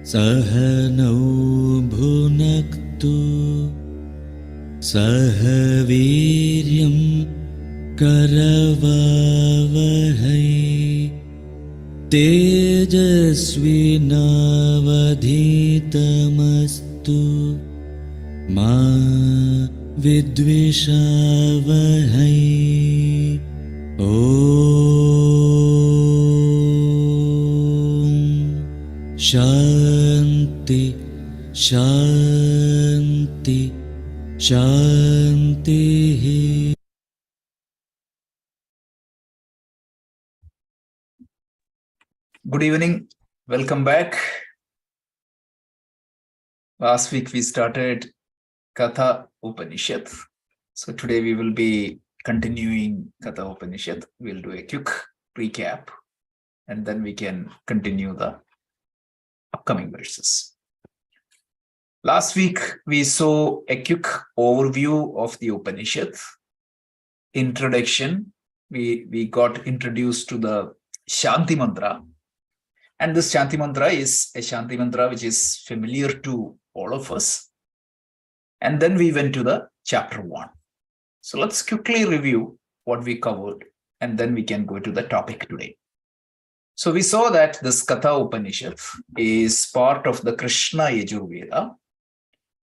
Sahanau bhunaktu sahaviryam karavavahai tejasvinavadhitamastu ma vidvishavahai. Shanti, Shanti, Shanti. Good evening. Welcome back. Last week we started Kathopanishad. So today we will be continuing Kathopanishad. We'll do a quick recap and then we can continue the upcoming verses. Last week we saw a quick overview of the Upanishad. Introduction. We got introduced to the Shanti Mantra. And this Shanti Mantra is a Shanti Mantra which is familiar to all of us. And then we went to the chapter 1. So let's quickly review what we covered and then we can go to the topic today. So we saw that this Kathopanishad is part of the Krishna Yajurveda.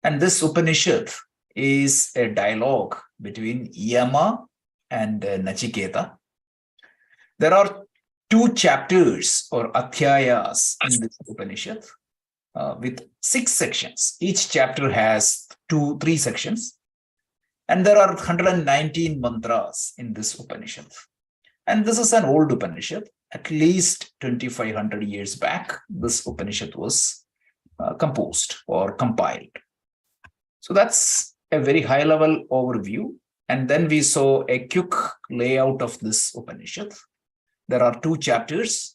And this Upanishad is a dialogue between Yama and Nachiketa. There are 2 chapters or adhyayas in this Upanishad with 6 sections. Each chapter has 2-3 sections. And there are 119 mantras in this Upanishad. And this is an old Upanishad. At least 2,500 years back, this Upanishad was composed or compiled. So that's a very high-level overview. And then we saw a quick layout of this Upanishad. There are 2 chapters,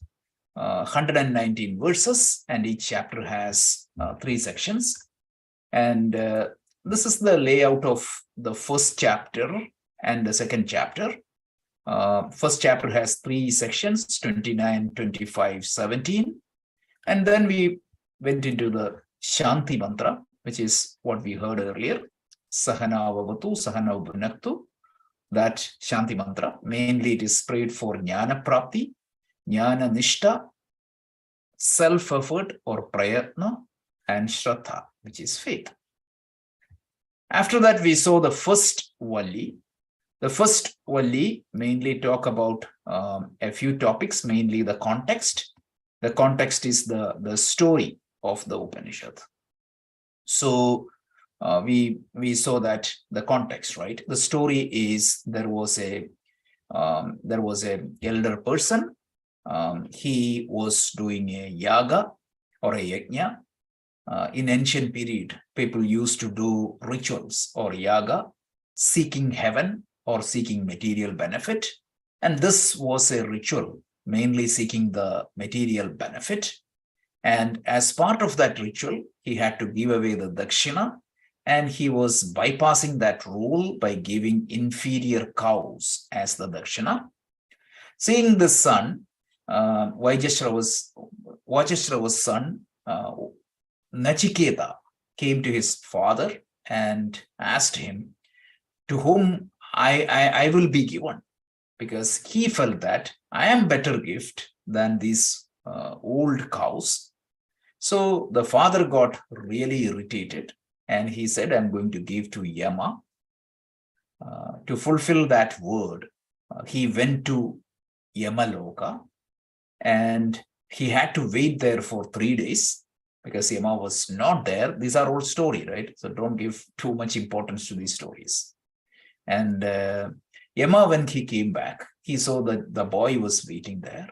119 verses, and each chapter has 3 sections. And this is the layout of the first chapter and the second chapter. First chapter has 3 sections, 29, 25, 17. And then we went into the Shanti Mantra, which is what we heard earlier. Sahana vavatu, sahana bhunaktu. That Shanti Mantra, mainly it is prayed for Jnana Prapti, Jnana Nishta, self-effort or prayatna, and Shraddha, which is faith. After that, we saw the first Valli. The first Valli mainly talk about a few topics, mainly the context. The context is the story of the Upanishad. So we saw that the context, right? The story is there was a elder person. He was doing a yaga or a yajna. In ancient period, people used to do rituals or yaga, seeking heaven or seeking material benefit. And this was a ritual, mainly seeking the material benefit. And as part of that ritual, he had to give away the dakshina. And he was bypassing that rule by giving inferior cows as the dakshina. Seeing the son, Vajashrava's son, Nachiketa, came to his father and asked him, to whom I will be given, because he felt that I am better gift than these old cows. So the father got really irritated. And he said, I'm going to give to Yama. To fulfill that word, he went to Yamaloka and he had to wait there for 3 days because Yama was not there. These are old story, right? So don't give too much importance to these stories. And Yama, when he came back, he saw that the boy was waiting there.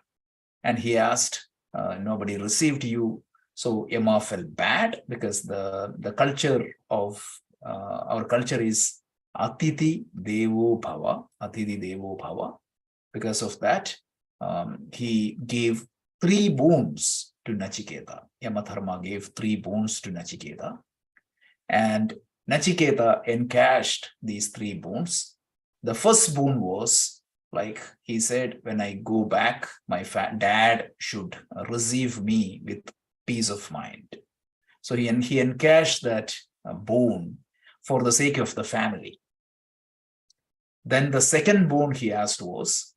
And he asked, nobody received you. So Yama felt bad because the culture of our culture is Atiti Devo Bhava, Atiti Devo Bhava. Because of that, he gave 3 boons to Nachiketa. Yamadharma gave 3 boons to Nachiketa. And Nachiketa encashed these 3 boons. The first boon was, like he said, when I go back, my dad should receive me with peace of mind. So he encashed that boon for the sake of the family. Then the second boon he asked was,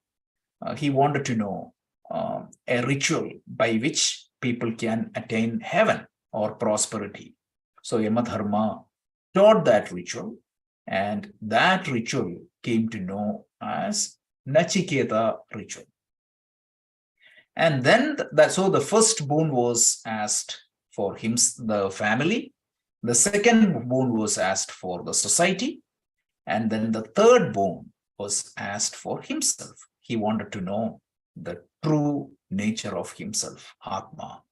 he wanted to know a ritual by which people can attain heaven or prosperity. So Yamadharma taught that ritual, and that ritual came to know as Nachiketa ritual. And then so the first boon was asked for him, the family. The second boon was asked for the society. And then the third boon was asked for himself. He wanted to know the true nature of himself, Atma.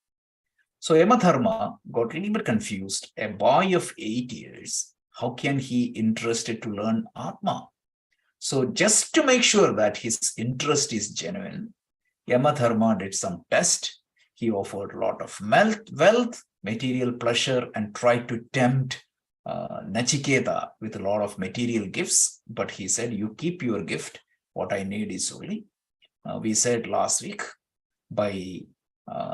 So Yamadharma got a little bit confused. A boy of 8 years, how can he interested to learn Atma? So just to make sure that his interest is genuine, Yamadharma did some test. He offered a lot of wealth, material pleasure, and tried to tempt Nachiketa with a lot of material gifts. But he said, you keep your gift. What I need is only, we said last week, by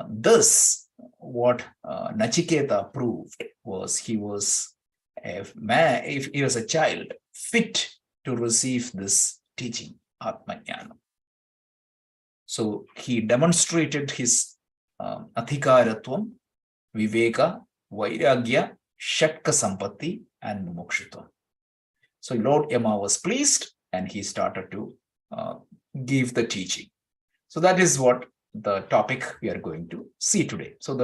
this, what Nachiketa proved was he was a man, if he was a child, fit to receive this teaching, Atmajnana. So he demonstrated his Adhikaratvam, Viveka, Vairagya, Shatka Sampatti, and Mumukshutvam. So Lord Yama was pleased, and he started to give the teaching. So that is what the topic we are going to see today. So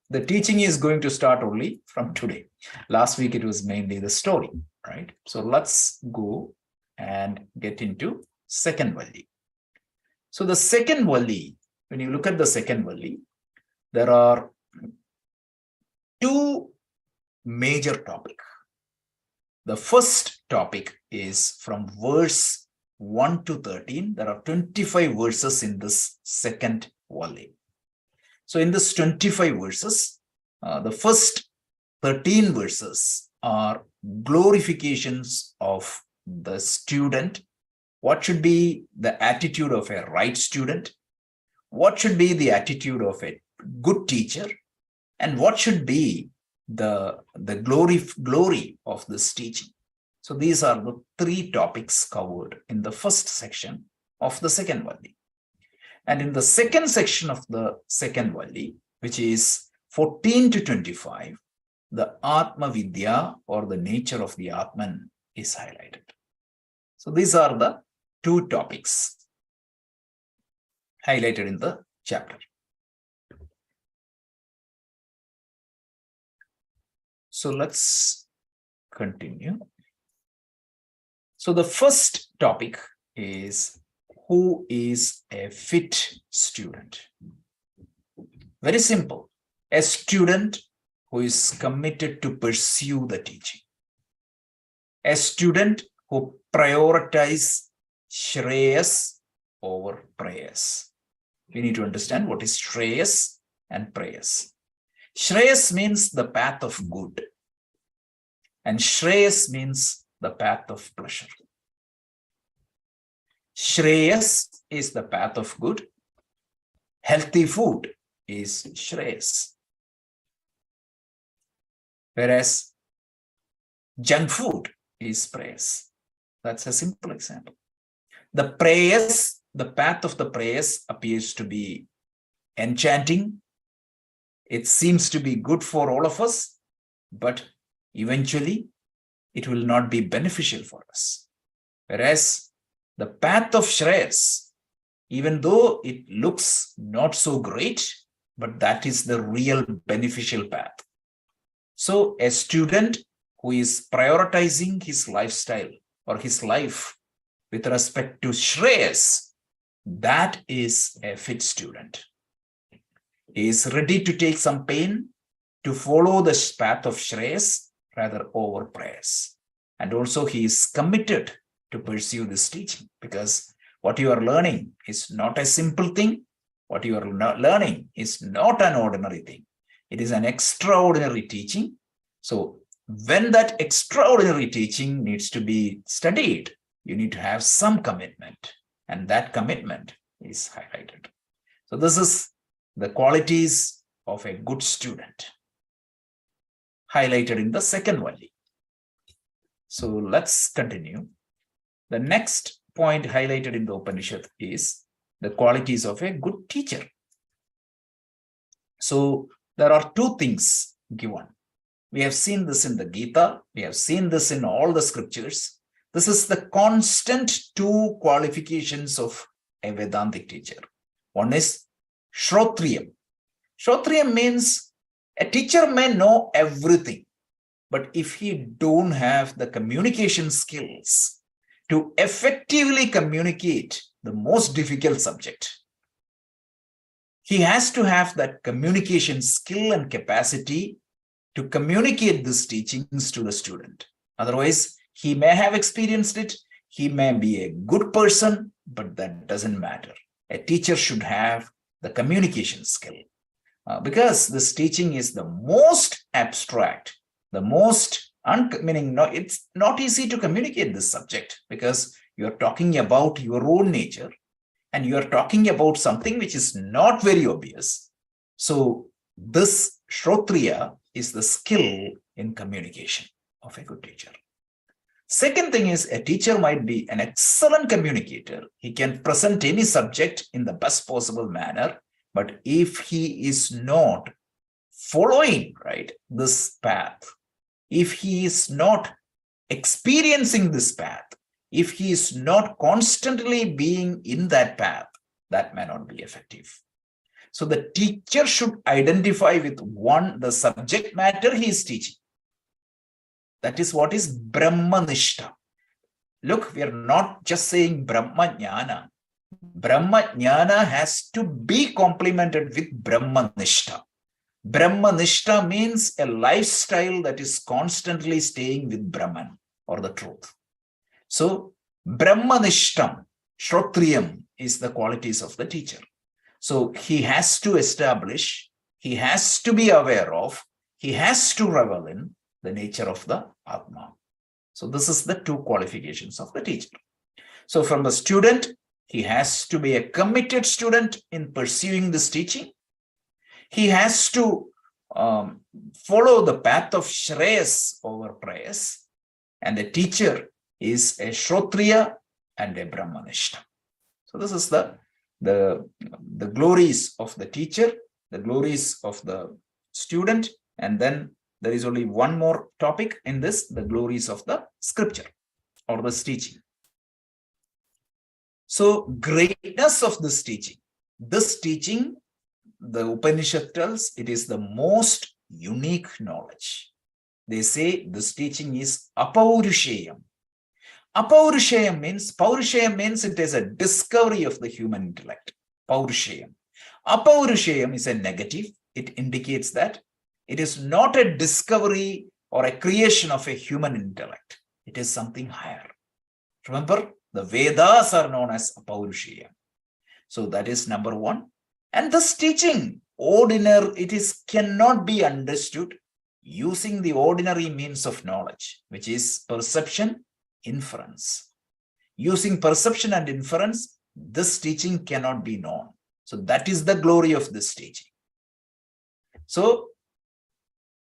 the teaching is going to start only from today. Last week it was mainly the story, right? So let's go and get into second Valli. So the second Valli, when you look at the second Valli, there are two major topics. The first topic is from verse 1 to 13. There are 25 verses in this second Valli. So in this 25 verses, the first 13 verses are glorifications of the student. What should be the attitude of a right student? What should be the attitude of a good teacher? And what should be the glory of this teaching? So these are the three topics covered in the first section of the second Valli. And in the second section of the second Valli, which is 14 to 25, the Atma Vidya, or the nature of the Atman, is highlighted. So these are the two topics highlighted in the chapter. So let's continue. So the first topic is, who is a fit student? Very simple. A student who is committed to pursue the teaching. A student who prioritizes Shreyas over Prayas. We need to understand what is Shreyas and Prayas. Shreyas means the path of good, and Shreyas means the path of pleasure. Shreyas is the path of good. Healthy food is Shreyas. Whereas junk food is Prayas. That's a simple example. The Prayas, the path of the Prayas appears to be enchanting. It seems to be good for all of us, but eventually it will not be beneficial for us. Whereas the path of Shreyas, even though it looks not so great, but that is the real beneficial path. So a student who is prioritizing his lifestyle or his life with respect to Shreyas, that is a fit student. He is ready to take some pain to follow the path of Shreyas rather over Prayas. And also he is committed to pursue this teaching, because what you are learning is not a simple thing. What you are learning is not an ordinary thing. It is an extraordinary teaching. So when that extraordinary teaching needs to be studied, you need to have some commitment, and that commitment is highlighted. So this is the qualities of a good student, highlighted in the second value. So let's continue. The next point highlighted in the Upanishad is the qualities of a good teacher. So there are two things given. We have seen this in the Gita. We have seen this in all the scriptures. This is the constant two qualifications of a Vedantic teacher. One is Shrotriyam. Shrotriyam means a teacher may know everything, but if he don't have the communication skills to effectively communicate the most difficult subject, he has to have that communication skill and capacity to communicate these teachings to the student. Otherwise, he may have experienced it, he may be a good person, but that doesn't matter. A teacher should have the communication skill because this teaching is the most abstract, the most it's not easy to communicate this subject because you're talking about your own nature and you're talking about something which is not very obvious. So this Shrotriya is the skill in communication of a good teacher. Second thing is a teacher might be an excellent communicator. He can present any subject in the best possible manner, but if he is not following this path, if he is not experiencing this path, if he is not constantly being in that path, that may not be effective. So the teacher should identify with the subject matter he is teaching. That is what is Brahmanishta. Look, we are not just saying Brahma Jnana. Brahma Jnana has to be complemented with Brahmanishta. Brahmanishta means a lifestyle that is constantly staying with Brahman or the truth. So Brahmanishtam, Shrotriyam is the qualities of the teacher. So he has to establish, he has to be aware of, he has to revel in the nature of the Atma. So this is the two qualifications of the teacher. So from the student, he has to be a committed student in pursuing this teaching. He has to follow the path of Shreyas over Prayas. And the teacher is a Shrotriya and a Brahmanishta. So this is the glories of the teacher, the glories of the student, and then there is only one more topic in this, the glories of the scripture or this teaching. So greatness of this teaching, the Upanishad tells it is the most unique knowledge. They say this teaching is Apaurusheyam. Apaurusheyam means it is a discovery of the human intellect. Paurusheyam. Apaurusheyam is a negative. It indicates that it is not a discovery or a creation of a human intellect. It is something higher. Remember, the Vedas are known as Apaurusheyam. So that is number one. And this teaching, cannot be understood using the ordinary means of knowledge, which is perception, inference. Using perception and inference, this teaching cannot be known. So that is the glory of this teaching. So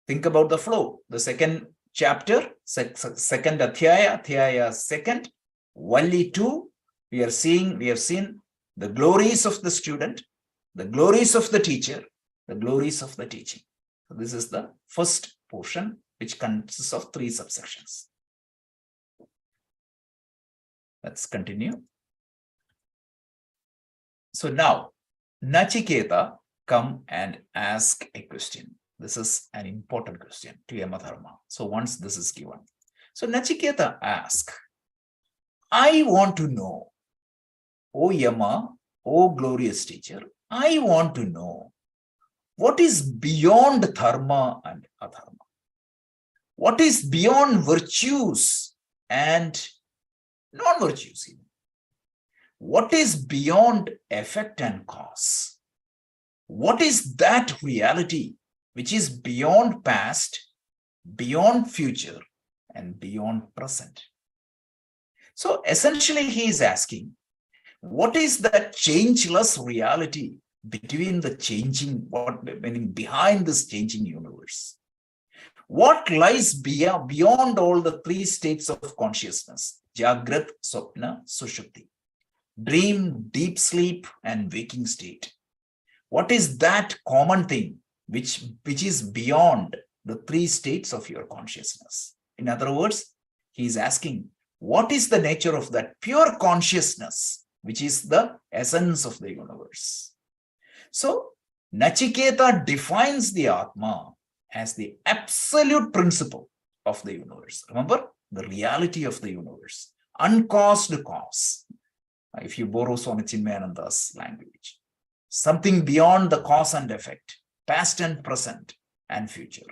think about the flow. The second chapter, second Adhyaya second, Valli 2, we have seen the glories of the student, the glories of the teacher, the glories of the teaching. So this is the first portion, which consists of 3 subsections. Let's continue. So now, Nachiketa come and ask a question. This is an important question to Yamadharma. So once this is given. So Nachiketa asks, I want to know, O Yama, O glorious teacher, I want to know what is beyond dharma and adharma. What is beyond virtues and non-virtues even? What is beyond effect and cause? What is that reality which is beyond past, beyond future, and beyond present? So essentially he is asking, what is that changeless reality between the changing, what meaning behind this changing universe. What lies beyond all the three states of consciousness, Jagrat, Swapna, Sushupti, dream, deep sleep, and waking state? What is that common thing which is beyond the three states of your consciousness? In other words, he is asking, what is the nature of that pure consciousness, which is the essence of the universe? So, Nachiketa defines the Atma as the absolute principle of the universe. Remember, the reality of the universe, uncaused cause. If you borrow Swami Chinmayananda's language, something beyond the cause and effect, past and present and future.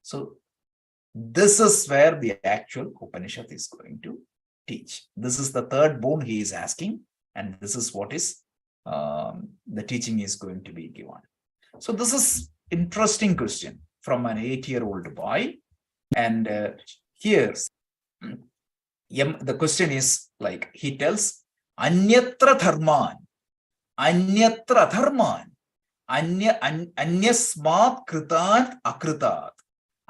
So this is where the actual Upanishad is going to teach. This is the third boon he is asking, and this is what is the teaching is going to be given. So this is interesting question from an 8-year-old boy, and here the question is like, he tells Anyatra dharman, Anyatra dharman, Anyasmat kritat akritat,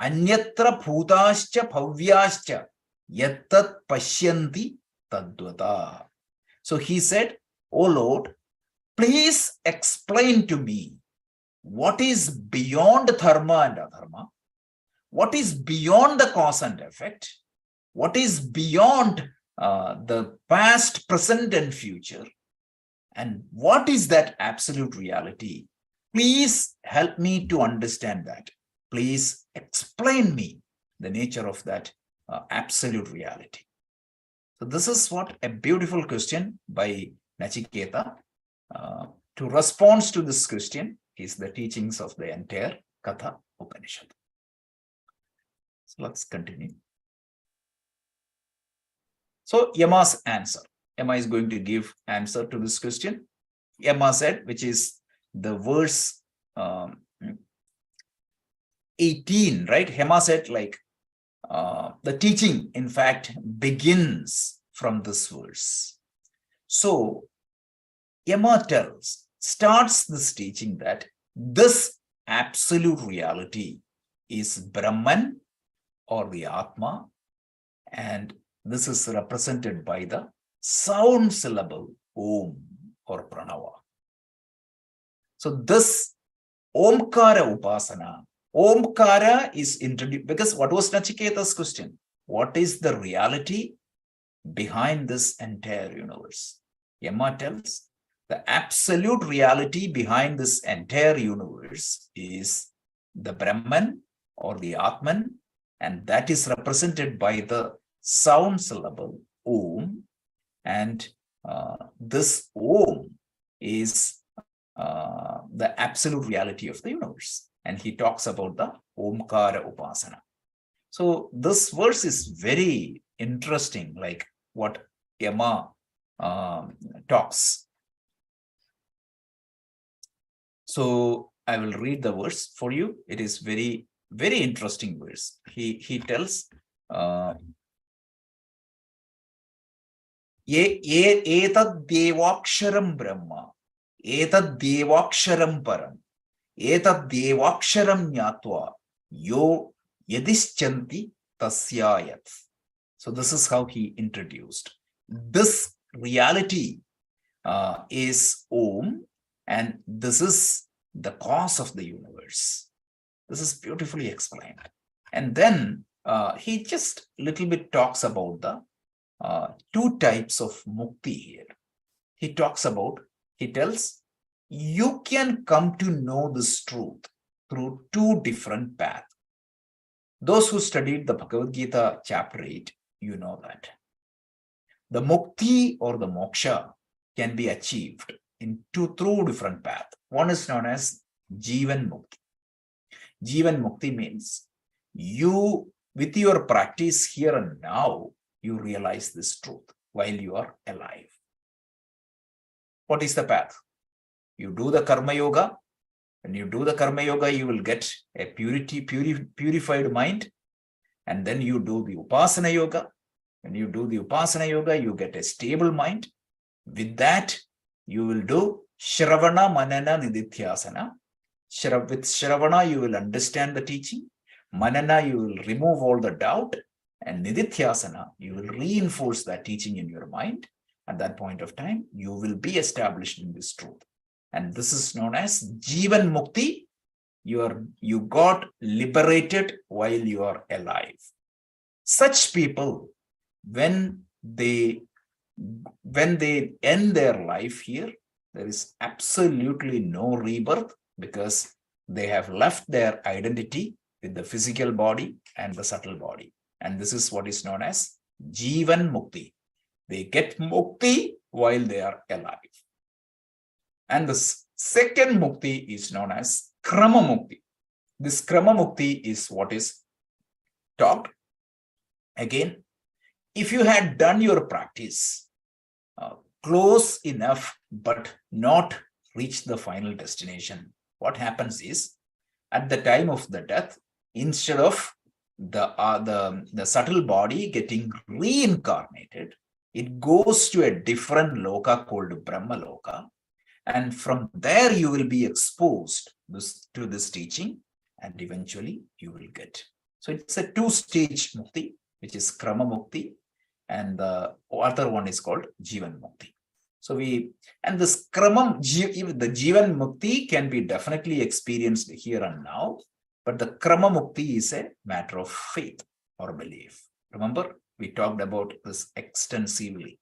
Anyatra bhutascha bhavyascha, Yattat pashyanti tadvata. So he said, "O Lord, please explain to me what is beyond dharma and adharma, what is beyond the cause and effect, what is beyond the past, present, and future, and what is that absolute reality? Please help me to understand that. Please explain me the nature of that absolute reality." So this is what a beautiful question by Nachiketa. To respond to this question is the teachings of the entire Katha Upanishad. So let's continue. So Yama's answer. Yama is going to give answer to this question. Yama said, which is the verse 18, right? Yama said like, the teaching, in fact, begins from this verse. So Yama starts this teaching that this absolute reality is Brahman or the Atma, and this is represented by the sound syllable Om or Pranava. So this Omkara Upasana, Omkara is introduced, because what was Nachiketa's question? What is the reality behind this entire universe? Yama tells, the absolute reality behind this entire universe is the Brahman or the Atman, and that is represented by the sound syllable Om, and this Om is the absolute reality of the universe. And he talks about the Omkara Upasana. So this verse is very interesting, like what Yama talks. So I will read the verse for you. It is very, very interesting verse. He tells, Etad devaksharam brahma, etad devaksharam param, etad devaksharam nyatva, yo yadischanti tasyayat. So this is how he introduced. This reality is Om, and this is the cause of the universe. This is beautifully explained. And then he just a little bit talks about the two types of mukti here. He tells, you can come to know this truth through two different paths. Those who studied the Bhagavad Gita chapter 8, you know that. The mukti or the moksha can be achieved in through different paths. One is known as Jivan Mukti. Jivan Mukti means you, with your practice here and now, you realize this truth while you are alive. What is the path? You do the Karma Yoga. When you do the Karma Yoga, you will get a purified mind. And then you do the Upasana Yoga. When you do the Upasana Yoga, you get a stable mind. With that, you will do Shravana, Manana, Nididhyasana. With Shravana, you will understand the teaching. Manana, you will remove all the doubt. And Nididhyasana, you will reinforce that teaching in your mind. At that point of time, you will be established in this truth. And this is known as Jivan Mukti. You got liberated while you are alive. Such people, when they end their life here, there is absolutely no rebirth, because they have left their identity with the physical body and the subtle body. And this is what is known as Jivan Mukti. They get Mukti while they are alive. And the second Mukti is known as Krama Mukti. This Krama Mukti is what is taught. Again, if you had done your practice close enough but not reached the final destination, what happens is, at the time of the death, instead of the subtle body getting reincarnated, it goes to a different loka called Brahma Loka. And from there you will be exposed to this teaching, and eventually you will get. So it's a two-stage mukti, which is Krama Mukti, and the other one is called Jivan Mukti. So this Krama, the Jivan Mukti can be definitely experienced here and now, but the Krama Mukti is a matter of faith or belief. Remember, we talked about this extensively,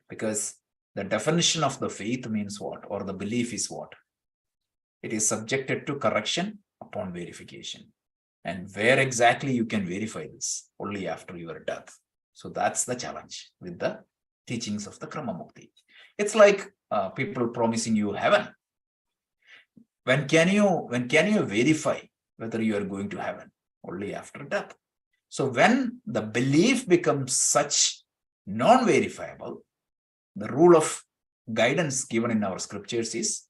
because the definition of the faith means what, or the belief is what? It is subjected to correction upon verification. And where exactly you can verify this? Only after your death. So that's the challenge with the teachings of the Krama Mukti. It's like people promising you heaven. When can you verify whether you are going to heaven? Only after death. So when the belief becomes such non-verifiable, the rule of guidance given in our scriptures is,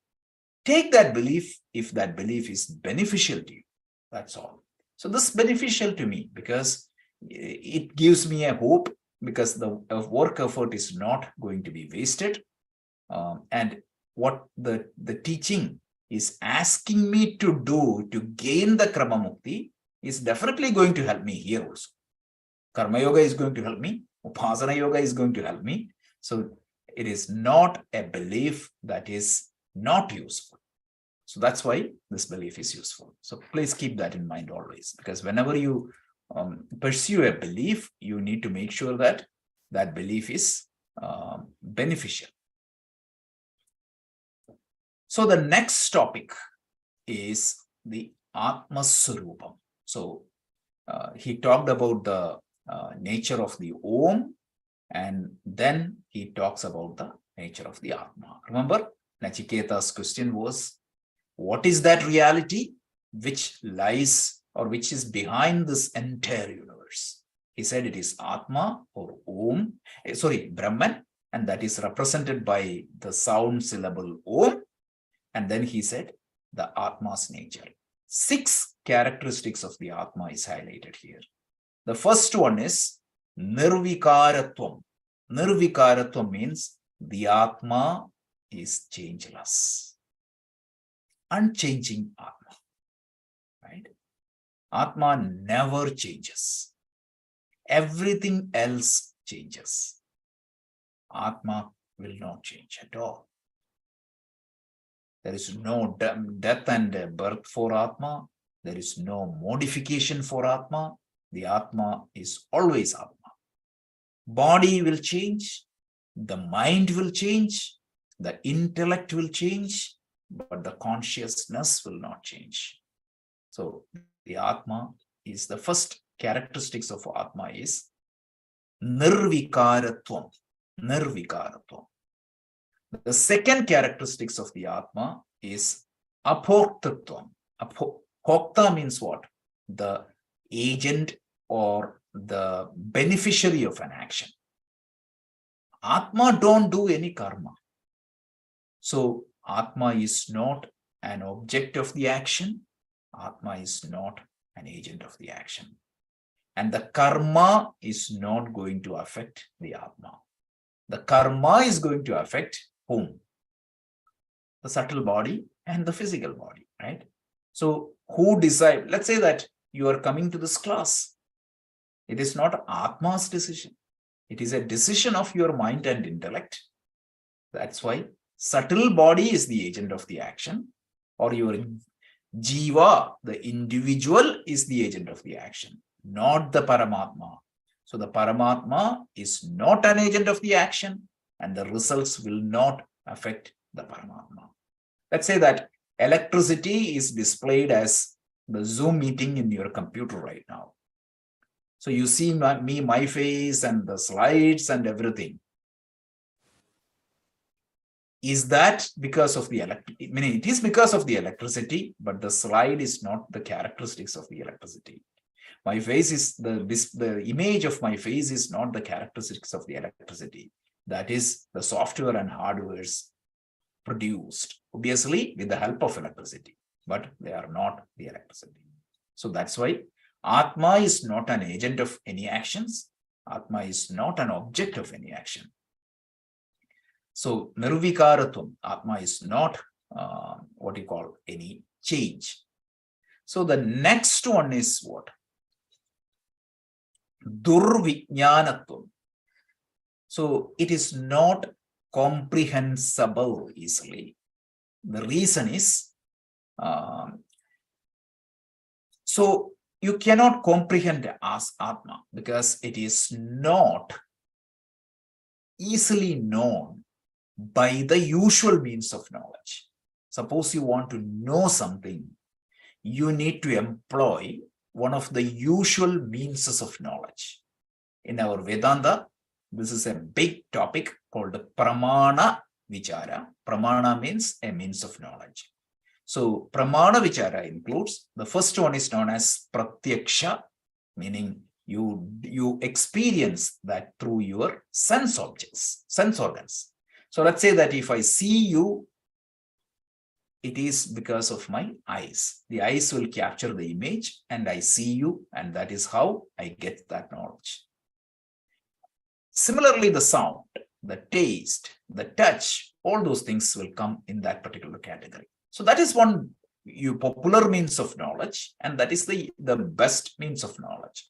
take that belief if that belief is beneficial to you. That's all. So this is beneficial to me because it gives me a hope, because the work effort is not going to be wasted. And what the teaching is asking me to do to gain the Krama Mukti is definitely going to help me here also. Karma Yoga is going to help me. Upasana Yoga is going to help me. So it is not a belief that is not useful. So that's why this belief is useful. So please keep that in mind always, because whenever you pursue a belief, you need to make sure that that belief is beneficial. So the next topic is the Atma Swarupam. So he talked about the nature of the Om, and then he talks about the nature of the Atma. Remember, Nachiketa's question was, what is that reality which lies or which is behind this entire universe? He said it is Atma or Om, Brahman, and that is represented by the sound syllable Om. And then he said the Atma's nature. 6 characteristics of the Atma is highlighted here. The first one is Nirvikaratvam. Nirvikaratvam means the Atma is changeless. Unchanging Atma. Right? Atma never changes. Everything else changes. Atma will not change at all. There is no death and birth for Atma. There is no modification for Atma. The Atma is always Atma. Body will change. The mind will change. The intellect will change. But the consciousness will not change. So the Atma is, the first characteristics of Atma is Nirvikaratvam. Nirvikaratvam. The second characteristics of the Atma is Apoktatvam. Apokta means what? The agent or the beneficiary of an action. Atma don't do any karma. So Atma is not an object of the action. Atma is not an agent of the action. And the karma is not going to affect the Atma. The karma is going to affect whom? the subtle body and the physical body, right? So who decide? Let's say that you are coming to this class. It is not Atma's decision. It is a decision of your mind and intellect. That's why subtle body is the agent of the action, or your jiva, the individual, is the agent of the action, not the Paramatma. So the Paramatma is not an agent of the action, and the results will not affect the Paramatma. Let's say that electricity is displayed as the Zoom meeting in your computer right now. So you see my face and the slides and everything. Is that because of the electricity? Meaning it is because of the electricity, but the slide is not the characteristics of the electricity. My face is the image of my face is not the characteristics of the electricity. That is the software and hardwares produced, obviously with the help of electricity, but they are not the electricity. So that's why Atma is not an agent of any actions. Atma is not an object of any action. So Nirvikaratvam, Atma is not what you call any change. So the next one is what? Durvijnanatvam. So it is not comprehensible easily. The reason is, so you cannot comprehend as Atma because it is not easily known by the usual means of knowledge. Suppose you want to know something, you need to employ one of the usual means of knowledge. In our Vedanta, this is a big topic called Pramana Vichara. Pramana means a means of knowledge. So Pramana Vichara includes, the first one is known as Pratyaksha, meaning you experience that through your sense objects, sense organs. So let's say that if I see you, it is because of my eyes. The eyes will capture the image and I see you, and that is how I get that knowledge. Similarly, the sound, the taste, the touch, all those things will come in that particular category. So that is one popular means of knowledge, and that is the best means of knowledge.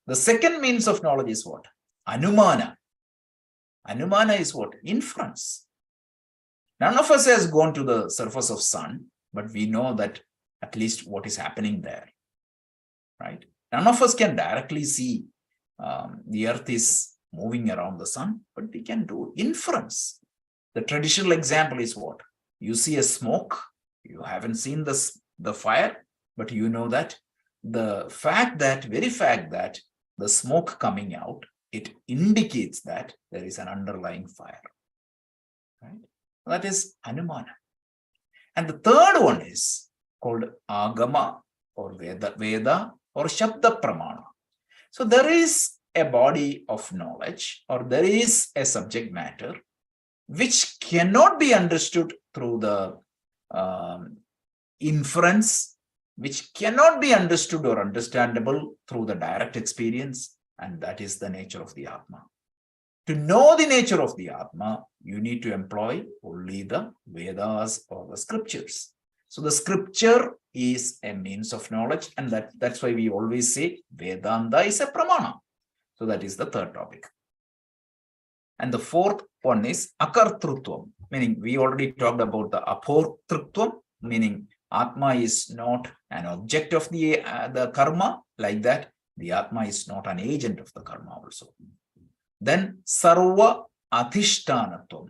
The second means of knowledge is what? Anumana. Anumana is what? Inference. None of us has gone to the surface of sun, but we know that at least what is happening there, right? None of us can directly see the earth is moving around the sun, but we can do inference. The traditional example is what? You see a smoke, you haven't seen the fire, but you know that the very fact that the smoke coming out, it indicates that there is an underlying fire, right? That is Anumana. And the third one is called Agama or Veda or Shabda Pramana. So there is a body of knowledge, or there is a subject matter which cannot be understood through the inference, which cannot be understood or understandable through the direct experience, and that is the nature of the Atma. To know the nature of the Atma, you need to employ only the Vedas or the scriptures. So the scripture is a means of knowledge, and that's why we always say Vedanta is a pramana. So that is the third topic. And the fourth one is Akartrutvam, meaning we already talked about the Aportrutvam, meaning Atma is not an object of the karma, like that. The Atma is not an agent of the karma also. Then Sarva Adhishtanatvam.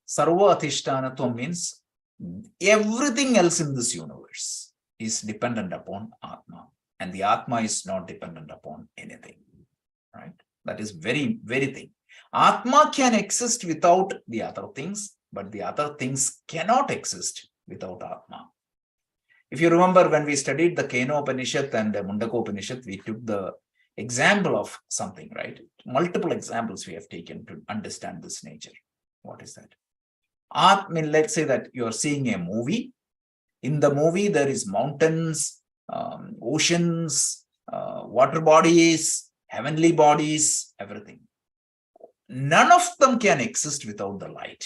Sarva Adhishtanatvam means everything else in this universe is dependent upon Atma, and the Atma is not dependent upon anything, right? That is very, very thing. Atma can exist without the other things, but the other things cannot exist without Atma. If you remember, when we studied the Kathopanishad and the Upanishad, we took the example of something, right? Multiple examples we have taken to understand this nature. What is that? Let's say that you are seeing a movie. In the movie, there is mountains, oceans, water bodies, heavenly bodies, everything. None of them can exist without the light.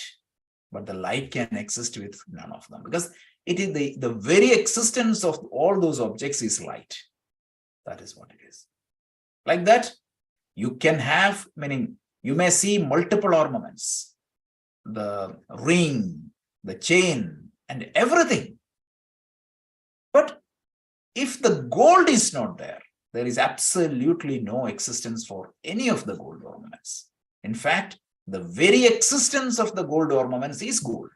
but the light can exist with none of them, because it is the very existence of all those objects is light. That is what it is. Like that, you can have, meaning you may see multiple ornaments, the ring, the chain, and everything. But if the gold is not there, there is absolutely no existence for any of the gold ornaments. In fact, the very existence of the gold ornaments is gold.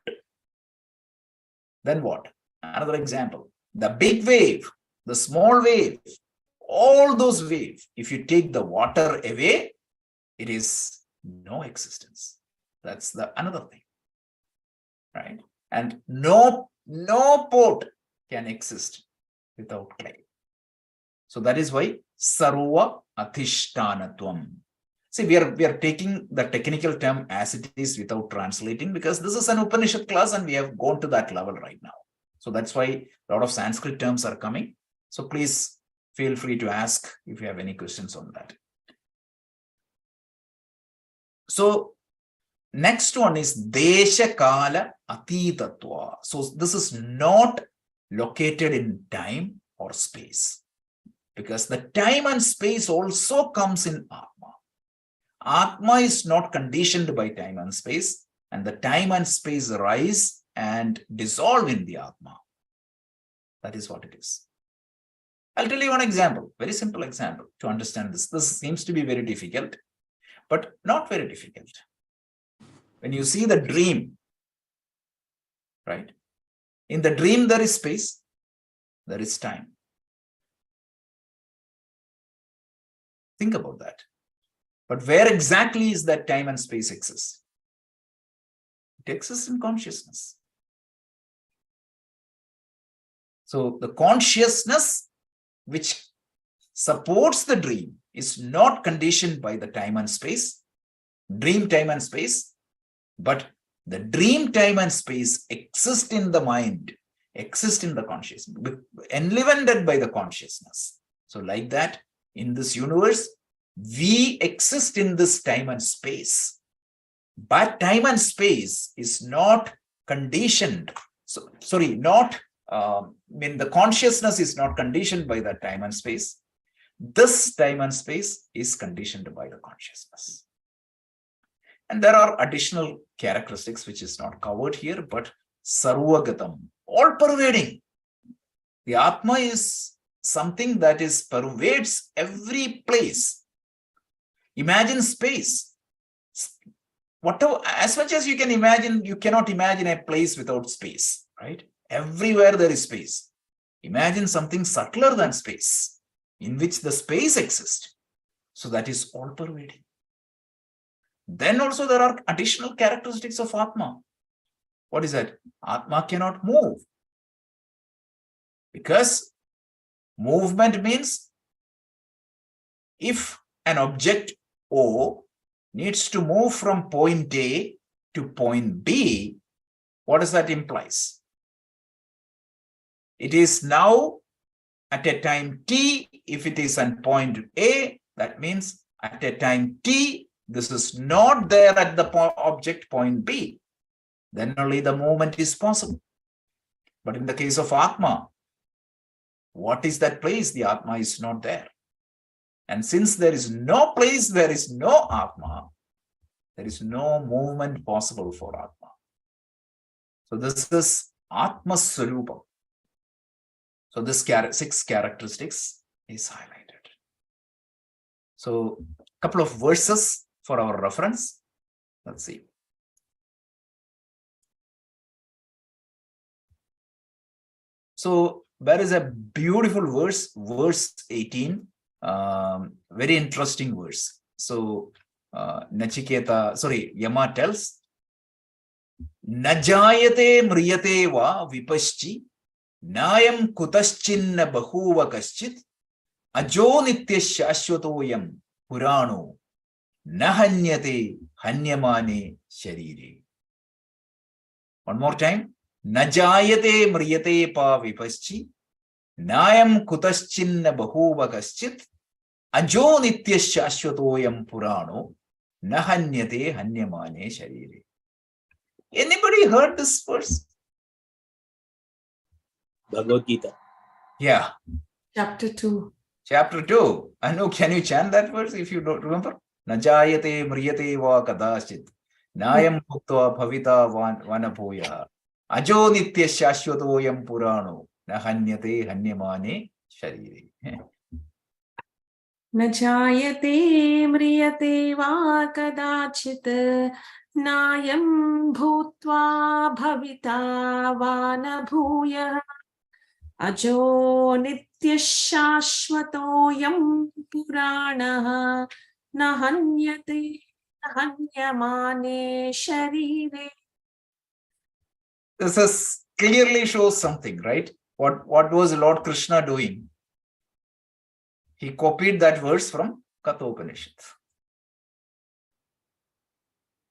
Then what? Another example, the big wave, the small wave, all those waves, if you take the water away, it is no existence. That's the another thing, right? And no pot can exist without clay. So that is why sarva adhishtanatvam. See, we are taking the technical term as it is without translating, because this is an Upanishad class and we have gone to that level right now. So that's why a lot of Sanskrit terms are coming. So please feel free to ask if you have any questions on that. So next one is desha kala atitatva. So this is not located in time or space, because the time and space also comes in Atma. Atma is not conditioned by time and space, and the time and space rise and dissolve in the Atma. That is what it is. I'll tell you one example, very simple example to understand this. This seems to be very difficult, but not very difficult. When you see the dream, right? In the dream, there is space, there is time. Think about that. But where exactly is that time and space exists? It exists in consciousness. So the consciousness which supports the dream is not conditioned by the time and space, dream time and space, but the dream time and space exist in the mind, exist in the consciousness, enlivened by the consciousness. So like that, in this universe, we exist in this time and space, but time and space is not conditioned. So, sorry, not, the consciousness is not conditioned by that time and space. This time and space is conditioned by the consciousness. And there are additional characteristics which is not covered here, but sarvagatam, all pervading. The Atma is something that is pervades every place. Imagine space. Whatever, as much as you can imagine, you cannot imagine a place without space, right? Everywhere there is space. Imagine something subtler than space, in which the space exists. So that is all pervading. Then also there are additional characteristics of Atma. What is that? Atma cannot move. Because movement means if an object O needs to move from point A to point B, what does that implies? It is now at a time T, if it is at point A, that means at a time T, this is not there at the object point B. Then only the movement is possible. But in the case of Atma, what is that place? The Atma is not there. And since there is no place, there is no Atma, there is no movement possible for Atma. So this is Atma Swarupa. So this 6 characteristics is highlighted. So a couple of verses for our reference. Let's see. So there is a beautiful verse, verse 18, very interesting verse. So Yama tells, Najayate mriyate va vipaschi, Nayam kutaschinna bahuva kaschit, Ajo nitya shashwatoyam purano, Nahanyate hanyamane sharire. One more time. Najayate mriyate pa vipaschi, Nayam kutaschinna bahuva kaschit, Ajo nitya shashwatoyam purano, Nahanyate hanyamane sharire. Anybody heard this verse? Bhagavad Gita. Yeah. Chapter 2. Chapter 2. Anu, can you chant that verse if you don't remember? Najayate mriyate va kadashit. Nayam bhuktva bhavita vanabhuya. Ajo nitya shashwatoyam purano. Nahanyate hanyamane sharire. न जायते म्रियते वा कदाचित् नायं भूत्वा भविता वा न भूयः अजो नित्यः शाश्वतोऽयं पुराणः न हन्यते न हन्यमाने शरीरे. This is clearly shows something, right? What was Lord Krishna doing? He copied that verse from Kathopanishad.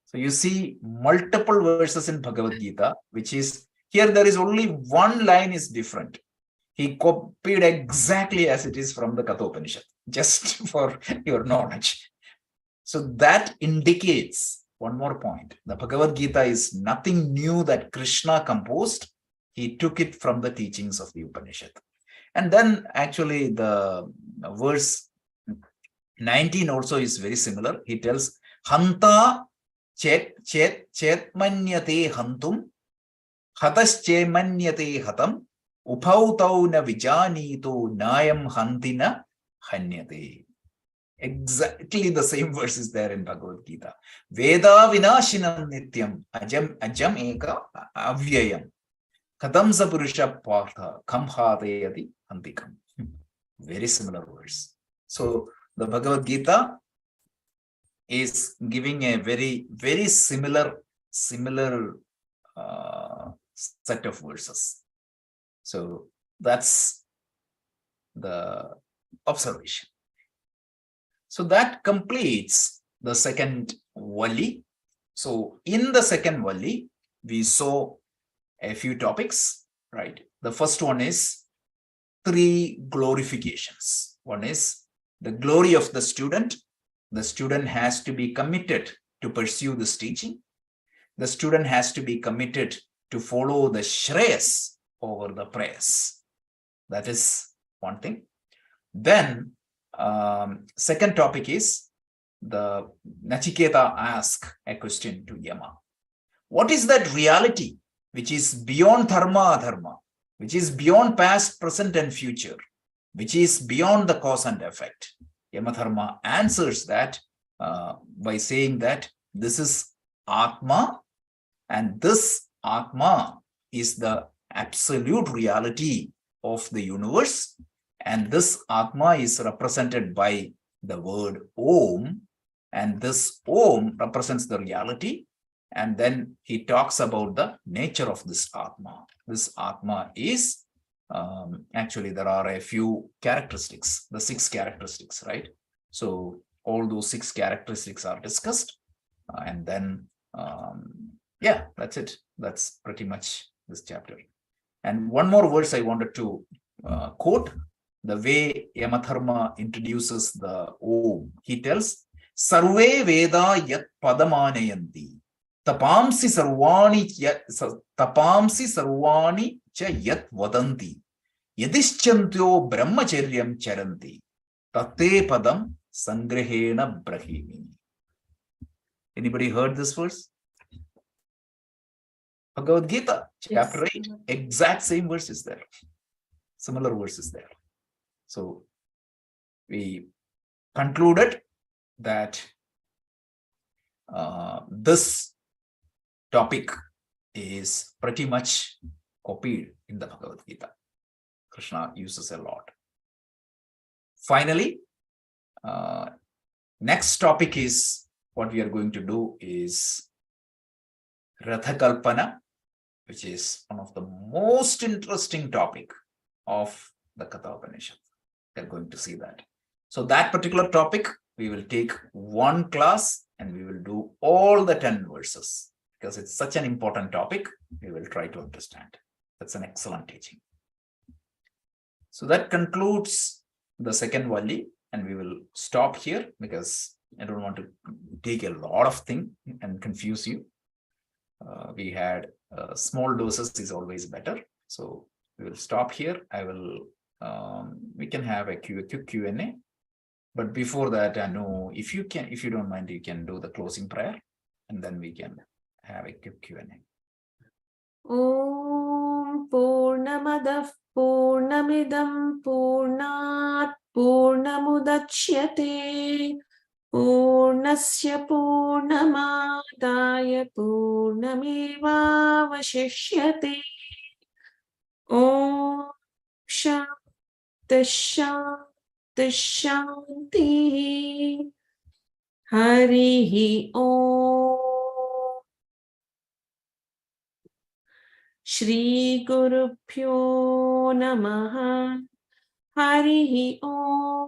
So you see multiple verses in Bhagavad Gita, which is here there is only one line is different. He copied exactly as it is from the Kathopanishad, just for your knowledge. So that indicates one more point. The Bhagavad Gita is nothing new that Krishna composed. He took it from the teachings of the Upanishad. And then actually the verse 19 also is very similar. He tells, Hanta chet manyate hantum, hatas che manyate hatam, upautau na vijanito nayam hantina hanyate. Exactly the same verse is there in Bhagavad Gita. Veda vinashinam nityam ajam eka avyayam. Katam sapurusha partha kam hadayati antikam. Very similar verse. So the Bhagavad Gita is giving a very, very similar set of verses. So that's the observation. So that completes the second Valli. So in the second Valli, we saw a few topics, right? The first one is 3 glorifications. One is the glory of the student. The student has to be committed to pursue this teaching. The student has to be committed to follow the Shreyas over the prayers. That is one thing. Then second topic is the Nachiketa ask a question to Yama. What is that reality which is beyond dharma, adharma, which is beyond past, present, and future, which is beyond the cause and effect? Yamadharma answers that by saying that this is Atma, and this Atma is the absolute reality of the universe, and this Atma is represented by the word Om, and this Om represents the reality. And then he talks about the nature of this Atma. This Atma is, actually there are a few characteristics, the 6 characteristics, right? So all those 6 characteristics are discussed. And then, yeah, that's it. That's pretty much this chapter. And one more verse I wanted to quote, the way Yamadharma introduces the Om. He tells, Sarve Veda Yat Padamanayanti. Tapamsi sarvani cha yat vadanti yadishchantyo brahmacharyam charanti tate padam sangrahena brahimi. Anybody heard this verse? Bhagavad Gita, chapter 8, exact same verse is there. Similar verses there. So we concluded that this topic is pretty much copied in the Bhagavad Gita. Krishna uses a lot. Finally, next topic is what we are going to do is Ratha Kalpana, which is one of the most interesting topic of the Kathopanishad. We are going to see that. So that particular topic, we will take one class and we will do all the 10 verses. Because it's such an important topic, we will try to understand. That's an excellent teaching. So that concludes the second Valli, and we will stop here because I don't want to take a lot of things and confuse you. we had small doses is always better. So we will stop here. We can have a quick Q&A. But before that, Anu, if you don't mind, you can do the closing prayer, and then we can have a quick Q&A. Om Purnamadah Purnamidam Purnat Purnamudachyate Purnasya Purnamadaya Purnamevavashishyate. Om Shanti Shanti Shanti. Harihi Om. Shri Guru Pyo Namaha. Harihi Om.